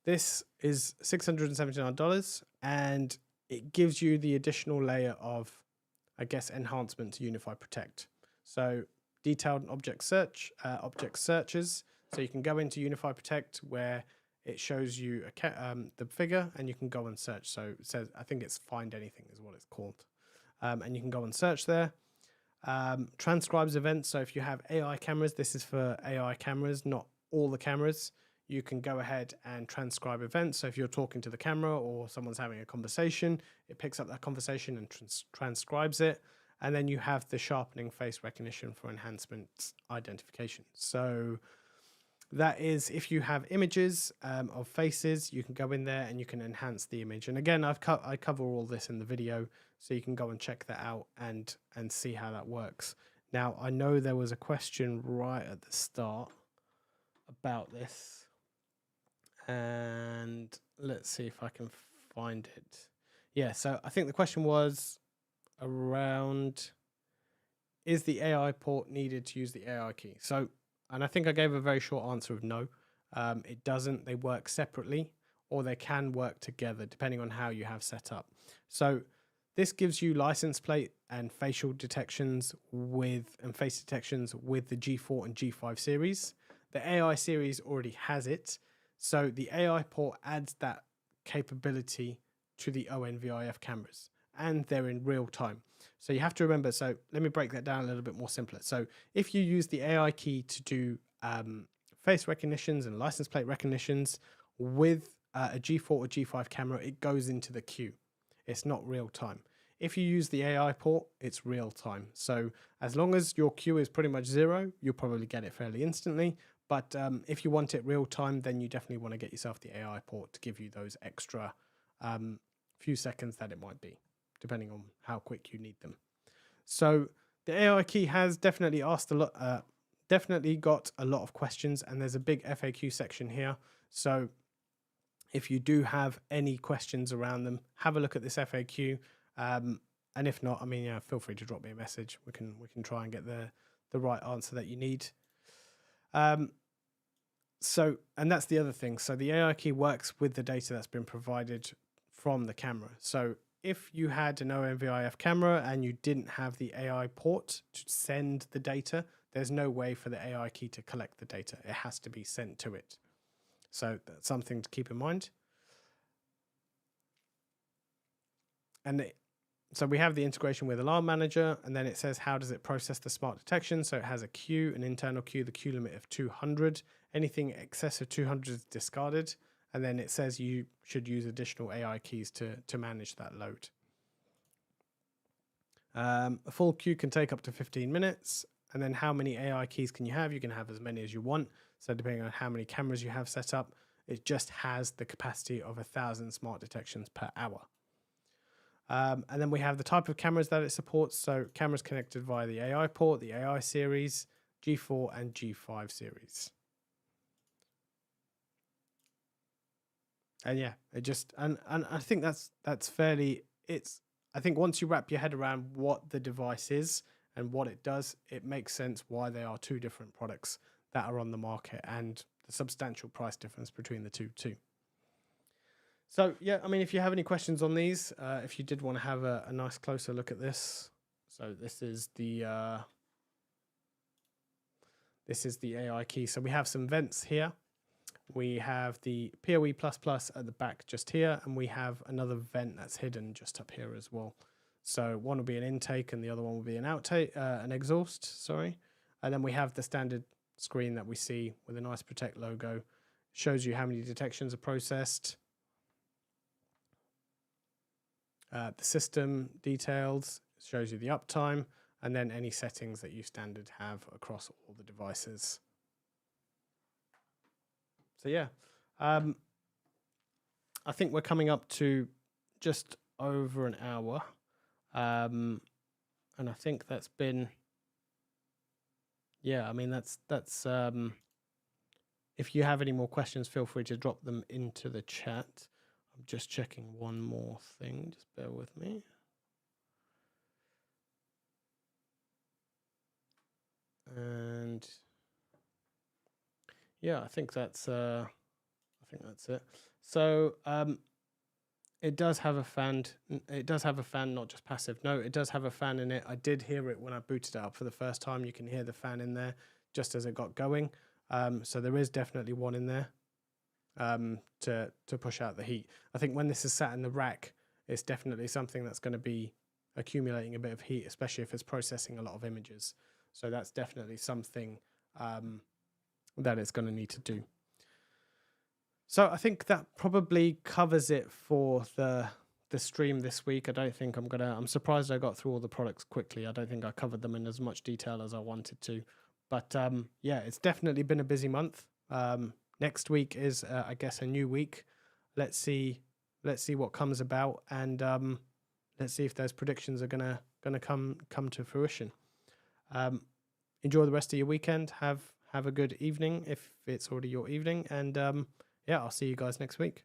this is $679, and it gives you the additional layer of, I guess, enhancement to UniFi Protect. So detailed object searches. So you can go into UniFi Protect where it shows you the figure, and you can go and search. So it says, I think it's Find Anything is what it's called. And you can go and search there. Transcribes events. So if you have AI cameras, this is for AI cameras, not all the cameras. You can go ahead and transcribe events. So if you're talking to the camera or someone's having a conversation, it picks up that conversation and transcribes it. And then you have the sharpening face recognition for enhancement identification. So that is, if you have images of faces, you can go in there and you can enhance the image. And again, I cover all this in the video, so you can go and check that out and see how that works. Now, I know there was a question right at the start about this, and let's see if I can find it. Yeah, so I think the question was around, is the AI port needed to use the AI key? So, and I think I gave a very short answer of no. It doesn't. They work separately, or they can work together depending on how you have set up. So this gives you license plate and facial detections and face detections with the G4 and G5 series. The AI series already has it. So the AI port adds that capability to the ONVIF cameras, and they're in real time. So you have to remember, so let me break that down a little bit more simpler. So if you use the AI key to do face recognitions and license plate recognitions with a G4 or G5 camera, it goes into the queue. It's not real time. If you use the AI port, it's real time. So as long as your queue is pretty much 0, you'll probably get it fairly instantly. But if you want it real time, then you definitely want to get yourself the AI port to give you those extra few seconds that it might be, depending on how quick you need them. So the AI key has definitely definitely got a lot of questions, and there's a big FAQ section here. So if you do have any questions around them, have a look at this FAQ. And if not, I mean, yeah, feel free to drop me a message. We can try and get the right answer that you need. So, and that's the other thing. So the AI key works with the data that's been provided from the camera. So if you had an ONVIF camera and you didn't have the AI port to send the data, there's no way for the AI key to collect the data. It has to be sent to it. So that's something to keep in mind. And so we have the integration with Alarm Manager, and then it says, how does it process the smart detection? So it has a queue, an internal queue, the queue limit of 200. Anything excess of 200 is discarded. And then it says you should use additional AI keys to manage that load. A full queue can take up to 15 minutes. And then how many AI keys can you have? You can have as many as you want. So depending on how many cameras you have set up, it just has the capacity of 1,000 smart detections per hour. And then we have the type of cameras that it supports. So cameras connected via the AI port, the AI series, G4 and G5 series. And yeah, it just, and I think that's fairly, I think once you wrap your head around what the device is and what it does, it makes sense why they are two different products that are on the market and the substantial price difference between the two too. So yeah, I mean, if you have any questions on these, if you did want to have a nice closer look at this. So this is the AI key. So we have some vents here. We have the PoE++ at the back just here, and we have another vent that's hidden just up here as well. So one will be an intake and the other one will be an outtake, an exhaust, sorry. And then we have the standard screen that we see with a nice Protect logo. Shows you how many detections are processed. The system details, shows you the uptime, and then any settings that you standard have across all the devices. So yeah, I think we're coming up to just over an hour. And I think that's been, yeah, I mean, that's if you have any more questions, feel free to drop them into the chat. I'm just checking one more thing, just bear with me. And yeah, I think that's it. So it does have a fan. It does have a fan, not just passive. No, it does have a fan in it. I did hear it when I booted it up for the first time. You can hear the fan in there just as it got going. So there is definitely one in there to push out the heat. I think when this is sat in the rack, it's definitely something that's going to be accumulating a bit of heat, especially if it's processing a lot of images. So that's definitely something that it's going to need to do. So I think that probably covers it for the stream this week. I don't think I'm surprised I got through all the products quickly. I don't think I covered them in as much detail as I wanted to. But yeah, it's definitely been a busy month. Next week is, I guess, a new week. Let's see what comes about, and let's see if those predictions are gonna come to fruition. Enjoy the rest of your weekend. Have a good evening if it's already your evening, and yeah, I'll see you guys next week.